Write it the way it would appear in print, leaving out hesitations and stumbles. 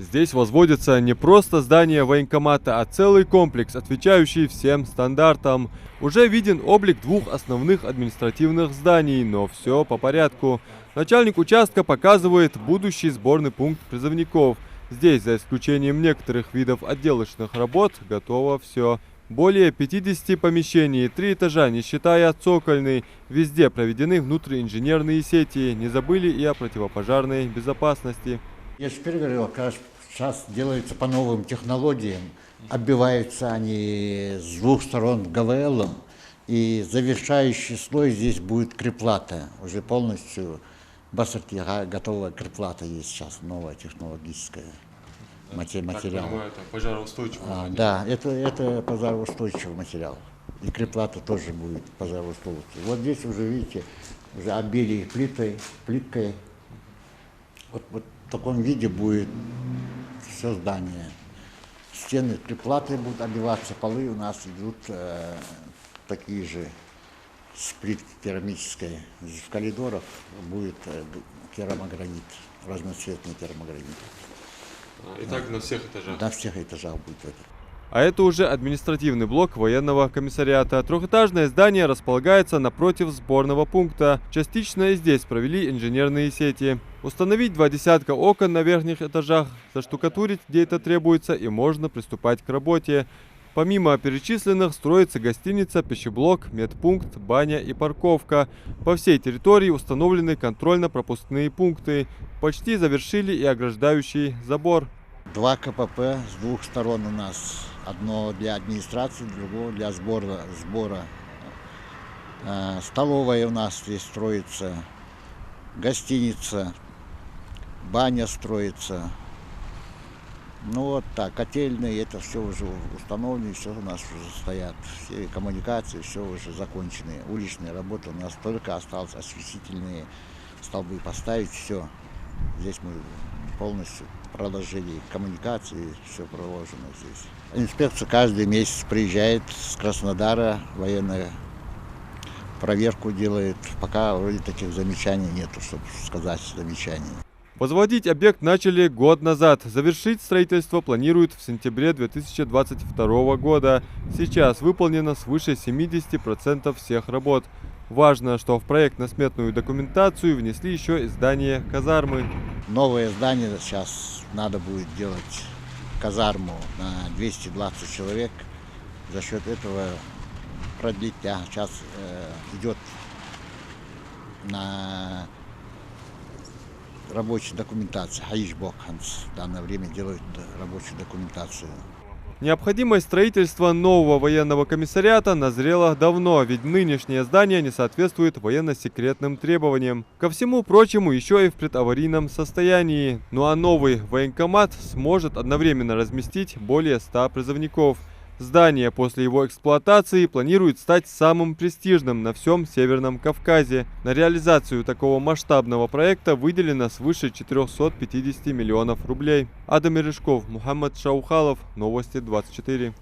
Здесь возводится не просто здание военкомата, а целый комплекс, отвечающий всем стандартам. Уже виден облик двух основных административных зданий, но все по порядку. Начальник участка показывает будущий сборный пункт призывников. Здесь, за исключением некоторых видов отделочных работ, готово все. Более 50 помещений, 3 этажа, не считая цокольный. Везде проведены внутриинженерные сети. Не забыли и о противопожарной безопасности. Я же теперь говорил, сейчас делается по новым технологиям, оббиваются они с двух сторон ГВЛ, и завершающий слой здесь будет креплата, уже полностью басарки, готовая креплата есть сейчас, новая технологическая материал. Это пожароустойчивый. Да, это пожароустойчивый материал, и креплата тоже будет пожароустойчивой. Вот здесь уже, видите, уже обили плиткой, вот в таком виде будет все здание. Стены креплаты будут обиваться, полы у нас идут такие же с плиткой керамической. В коридорах будет керамогранит, разноцветный керамогранит. И так на всех этажах? На всех этажах будет это. А это уже административный блок военного комиссариата. Трехэтажное здание располагается напротив сборного пункта. Частично и здесь провели инженерные сети. Установить 20 окон на верхних этажах, заштукатурить, где это требуется, и можно приступать к работе. Помимо перечисленных, строится гостиница, пищеблок, медпункт, баня и парковка. По всей территории установлены контрольно-пропускные пункты. Почти завершили и ограждающий забор. 2 КПП с двух сторон у нас. Одно для администрации, другое для сбора. Столовая у нас здесь строится, гостиница, баня строится. Ну вот так, котельные, это все уже установлено, все у нас уже стоят. Все коммуникации, все уже закончены. Уличные работы у нас только осталось осветительные столбы поставить, все. Здесь мы полностью проложили коммуникации, все проложено здесь. Инспекция каждый месяц приезжает с Краснодара, военная проверку делает. Пока вроде таких замечаний нету, чтобы сказать замечаний. Возводить объект начали год назад. Завершить строительство планируют в сентябре 2022 года. Сейчас выполнено свыше 70% всех работ. Важно, что в проектно-сметную документацию внесли еще и здание казармы. Новое здание сейчас надо будет делать, казарму на 220 человек. За счет этого продлить, сейчас идет на рабочей документации. Хаиш Бокханс в данное время делают рабочую документацию. Необходимость строительства нового военного комиссариата назрела давно, ведь нынешнее здание не соответствует военно-секретным требованиям. Ко всему прочему, еще и в предаварийном состоянии. Ну а новый военкомат сможет одновременно разместить более 100 призывников. Здание после его эксплуатации планирует стать самым престижным на всем Северном Кавказе. На реализацию такого масштабного проекта выделено свыше 450 миллионов рублей. Адам Мережков, Мухаммад Шаухалов, Новости 24.